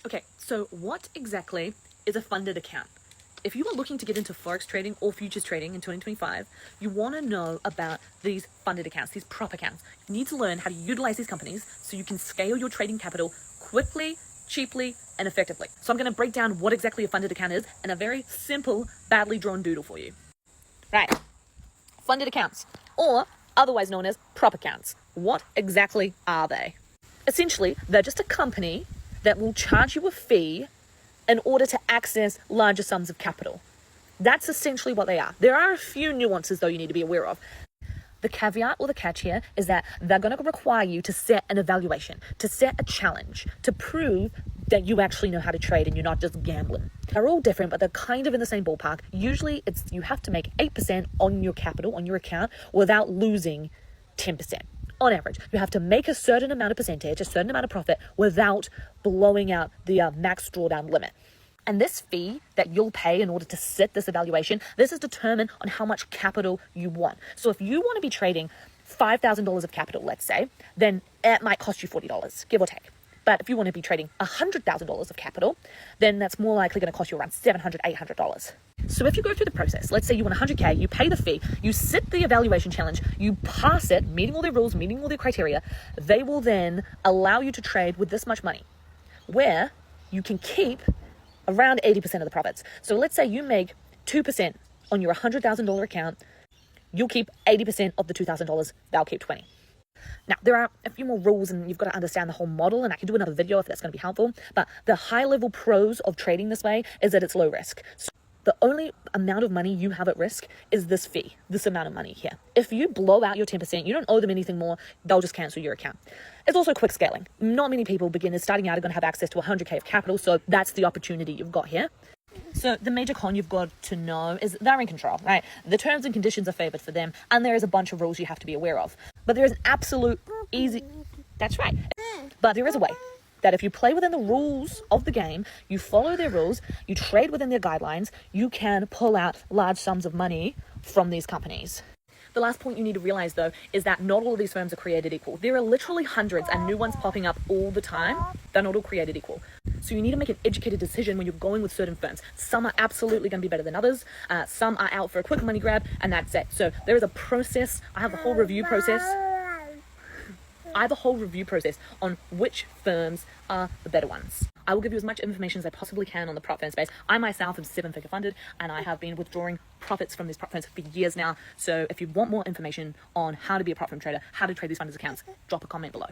Okay, so what exactly is a funded account? If you are looking to get into Forex trading or futures trading in 2025, you want to know about these funded accounts, these prop accounts. You need to learn how to utilize these companies so you can scale your trading capital quickly, cheaply, and effectively. So I'm going to break down what exactly a funded account is in a very simple, badly drawn doodle for you. Right, funded accounts, or otherwise known as prop accounts. What exactly are they? Essentially, they're just a company that will charge you a fee in order to access larger sums of capital. That's essentially what they are. There are a few nuances, though, you need to be aware of. The caveat or the catch here is that they're going to require you to set an evaluation, to set a challenge, to prove that you actually know how to trade and you're not just gambling. They're all different, but they're kind of in the same ballpark. Usually, you have to make 8% on your capital, on your account, without losing 10%. On average, you have to make a certain amount of percentage, a certain amount of profit without blowing out the max drawdown limit. And this fee that you'll pay in order to set this evaluation, this is determined on how much capital you want. So if you want to be trading $5,000 of capital, let's say, then it might cost you $40, give or take. But if you want to be trading $100,000 of capital, then that's more likely going to cost you around $700, $800. So if you go through the process, let's say you want 100K, you pay the fee, you set the evaluation challenge, you pass it, meeting all their rules, meeting all their criteria, they will then allow you to trade with this much money, where you can keep around 80% of the profits. So let's say you make 2% on your $100,000 account, you'll keep 80% of the $2,000, they'll keep 20. Now, there are a few more rules and you've got to understand the whole model, and I can do another video if that's going to be helpful, but the high-level pros of trading this way is that it's low risk. So the only amount of money you have at risk is this fee, this amount of money here. If you blow out your 10%, you don't owe them anything more, they'll just cancel your account. It's also quick scaling. Not many people, beginners starting out, are going to have access to 100K of capital, so that's the opportunity you've got here. So the major con you've got to know is they're in control, right? The terms and conditions are favored for them, and there is a bunch of rules you have to be aware of. But there is an absolute easy... That's right. But there is a way that if you play within the rules of the game, you follow their rules, you trade within their guidelines, you can pull out large sums of money from these companies. The last point you need to realize, though, is that not all of these firms are created equal. There are literally hundreds and new ones popping up all the time. They're not all created equal. So you need to make an educated decision when you're going with certain firms. Some are absolutely going to be better than others. Some are out for a quick money grab, and that's it. So there is a process. I have a whole review process on which firms are the better ones. I will give you as much information as I possibly can on the prop firm space. I myself am 7-figure funded, and I have been withdrawing profits from these prop firms for years now. So if you want more information on how to be a prop firm trader, how to trade these funded accounts, drop a comment below.